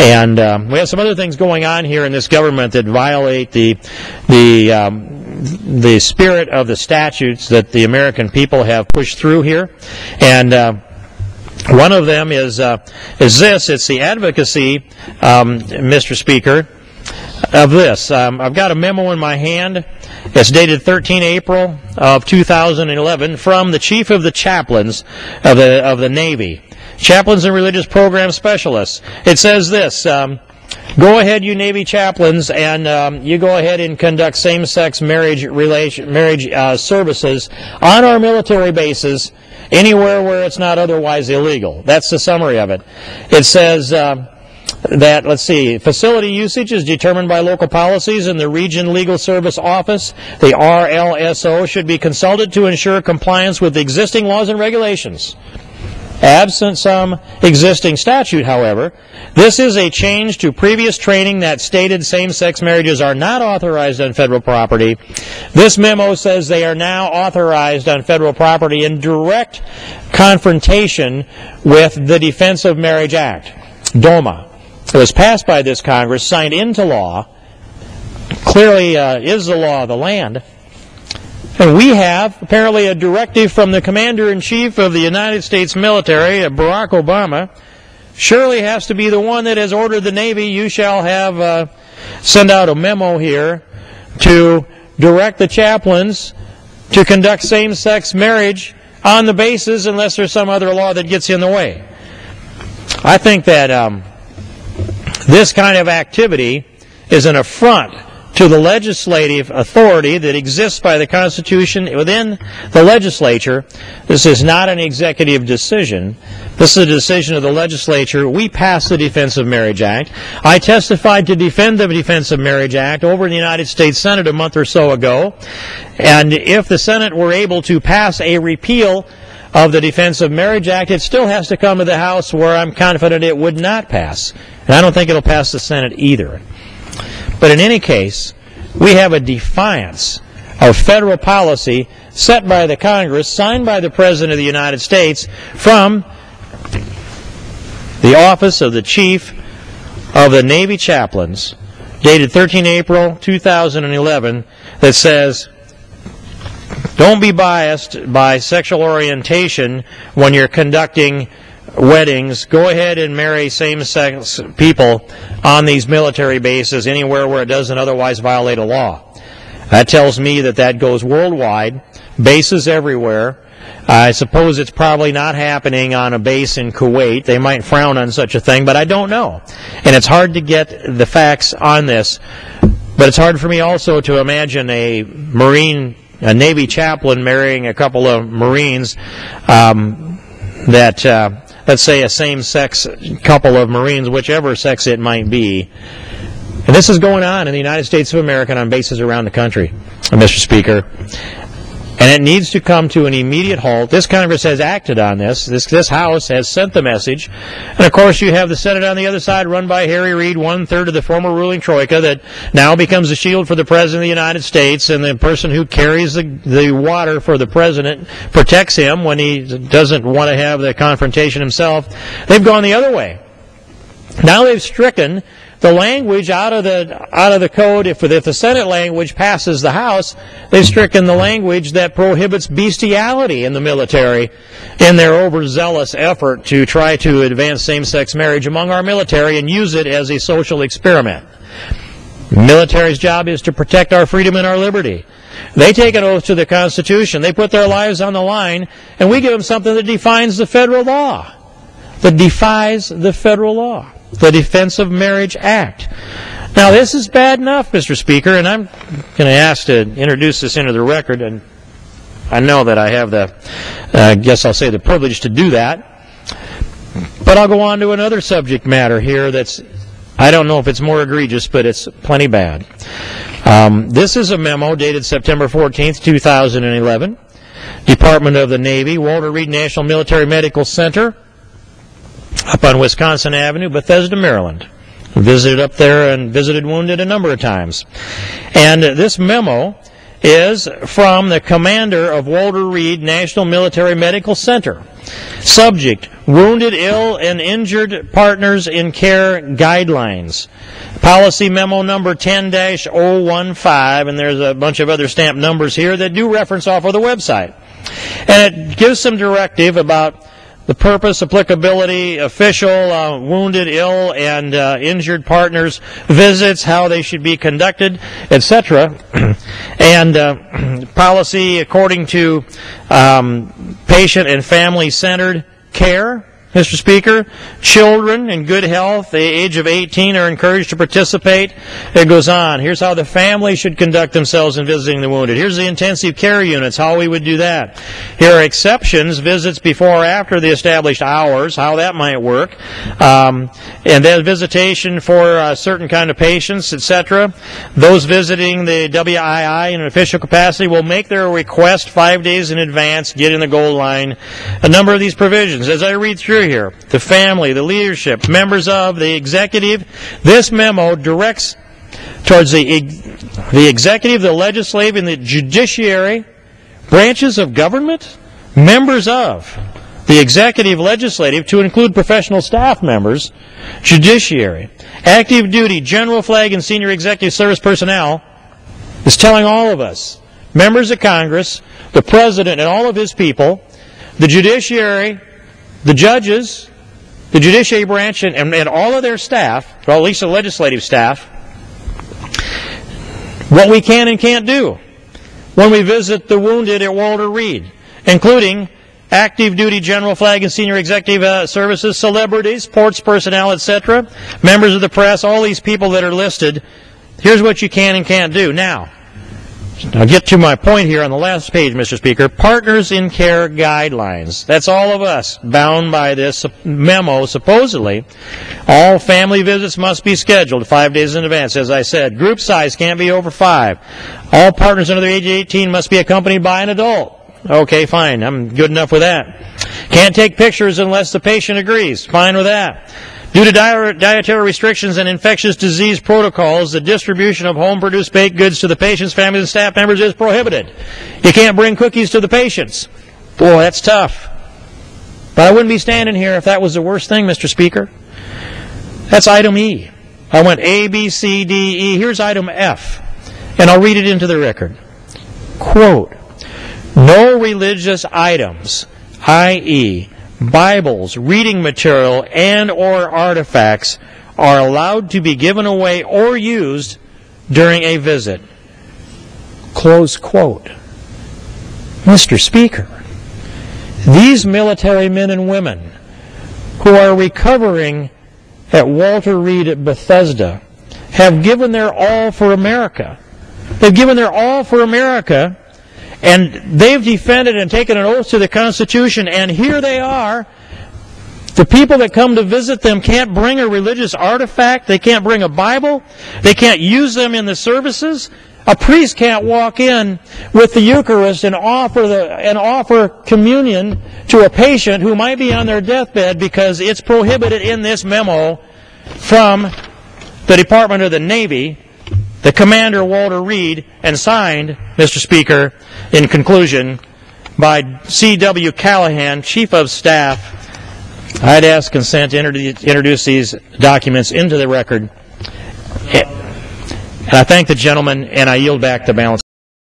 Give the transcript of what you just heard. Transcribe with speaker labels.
Speaker 1: And we have some other things going on here in this government that violate the spirit of the statutes that the American people have pushed through here. And one of them is this. It's the advocacy, Mr. Speaker, of this. I've got a memo in my hand. It's dated 13 April of 2011 from the Chief of the Chaplains of the Navy. Chaplains and Religious Program Specialists. It says this, go ahead, you Navy chaplains, and you go ahead and conduct same-sex marriage services on our military bases anywhere where it's not otherwise illegal. That's the summary of it. It says that, let's see, facility usage is determined by local policies, and the Region Legal Service Office, the RLSO, should be consulted to ensure compliance with existing laws and regulations. Absent some existing statute, however, this is a change to previous training that stated same-sex marriages are not authorized on federal property. This memo says they are now authorized on federal property in direct confrontation with the Defense of Marriage Act, DOMA. It was passed by this Congress, signed into law, clearly is the law of the land. And we have, apparently, a directive from the Commander-in-Chief of the United States military, Barack Obama, surely has to be the one that has ordered the Navy, you shall have, send out a memo here to direct the chaplains to conduct same-sex marriage on the bases unless there's some other law that gets in the way. I think that this kind of activity is an affront to the legislative authority that exists by the Constitution within the legislature. This is not an executive decision. This is a decision of the legislature. We passed the Defense of Marriage Act. I testified to defend the Defense of Marriage Act over in the United States Senate a month or so ago. And if the Senate were able to pass a repeal of the Defense of Marriage Act, it still has to come to the House, where I'm confident it would not pass. And I don't think it'll pass the Senate either. But in any case, we have a defiance of federal policy set by the Congress, signed by the President of the United States, from the Office of the Chief of the Navy Chaplains, dated 13 April 2011, that says, don't be biased by sexual orientation when you're conducting weddings. Go ahead and marry same-sex people on these military bases anywhere where it doesn't otherwise violate a law. That tells me that that goes worldwide, bases everywhere. I suppose it's probably not happening on a base in Kuwait. They might frown on such a thing, but I don't know. And it's hard to get the facts on this. But it's hard for me also to imagine a Navy chaplain marrying a couple of Marines let's say a same-sex couple of Marines, whichever sex it might be. And this is going on in the United States of America and on bases around the country, Mr. Speaker. And it needs to come to an immediate halt. This Congress has acted on this. This House has sent the message. And, of course, you have the Senate on the other side, run by Harry Reid, one-third of the former ruling troika, that now becomes a shield for the President of the United States, and the person who carries the water for the President protects him when he doesn't want to have the confrontation himself. They've gone the other way. Now they've stricken the language out of the code. If the Senate language passes the House, they've stricken the language that prohibits bestiality in the military in their overzealous effort to try to advance same-sex marriage among our military and use it as a social experiment. The military's job is to protect our freedom and our liberty. They take an oath to the Constitution. They put their lives on the line, and we give them something that defines the federal law, that defies the federal law. The Defense of Marriage Act. Now, this is bad enough, Mr. Speaker, and I'm going to ask to introduce this into the record, and I know that I have the privilege to do that. But I'll go on to another subject matter here that's, I don't know if it's more egregious, but it's plenty bad. This is a memo dated September 14th, 2011. Department of the Navy, Walter Reed National Military Medical Center, up on Wisconsin Avenue, Bethesda, Maryland. Visited up there and visited wounded a number of times. And this memo is from the commander of Walter Reed National Military Medical Center. Subject, Wounded, Ill, and Injured Partners in Care Guidelines. Policy memo number 10-015, and there's a bunch of other stamped numbers here that do reference off of the website. And it gives some directive about the purpose, applicability, official, wounded, ill, and injured partners visits, how they should be conducted, etc. And policy according to patient and family-centered care. Mr. Speaker, children in good health, the age of 18, are encouraged to participate. It goes on. Here's how the family should conduct themselves in visiting the wounded. Here's the intensive care units, how we would do that. Here are exceptions, visits before or after the established hours, how that might work. And then visitation for certain kind of patients, etc. Those visiting the WII in an official capacity will make their request 5 days in advance, get in the goal line. A number of these provisions, as I read through here, the family, the leadership, members of the executive. This memo directs towards the executive, the legislative, and the judiciary branches of government, members of the executive, legislative, to include professional staff members, judiciary, active duty, general flag, and senior executive service personnel, is telling all of us, members of Congress, the President and all of his people, the judiciary, the judges, the judiciary branch, and all of their staff, or at least the legislative staff, what we can and can't do when we visit the wounded at Walter Reed, including active duty, general flag, and senior executive services, celebrities, sports personnel, etc., members of the press, all these people that are listed. Here's what you can and can't do. Now, I'll get to my point here on the last page, Mr. Speaker. Partners in Care Guidelines. That's all of us bound by this memo, supposedly. All family visits must be scheduled 5 days in advance, as I said. Group size can't be over 5. All partners under the age of 18 must be accompanied by an adult. Okay, fine. I'm good enough with that. Can't take pictures unless the patient agrees. Fine with that. Due to dietary restrictions and infectious disease protocols, the distribution of home-produced baked goods to the patients, families, and staff members is prohibited. You can't bring cookies to the patients. Boy, that's tough. But I wouldn't be standing here if that was the worst thing, Mr. Speaker. That's item E. I went A, B, C, D, E. Here's item F. And I'll read it into the record. Quote, no religious items, i.e., Bibles, reading material, and or artifacts are allowed to be given away or used during a visit. Close quote. Mr. Speaker, these military men and women who are recovering at Walter Reed at Bethesda have given their all for America. They've given their all for America, and they've defended and taken an oath to the Constitution, and here they are. The people that come to visit them can't bring a religious artifact. They can't bring a Bible. They can't use them in the services. A priest can't walk in with the Eucharist and offer communion to a patient who might be on their deathbed because it's prohibited in this memo from the Department of the Navy, the Commander Walter Reed, and signed, Mr. Speaker, in conclusion, by C.W. Callahan, Chief of Staff. I'd ask consent to introduce these documents into the record. And I thank the gentleman, and I yield back the balance.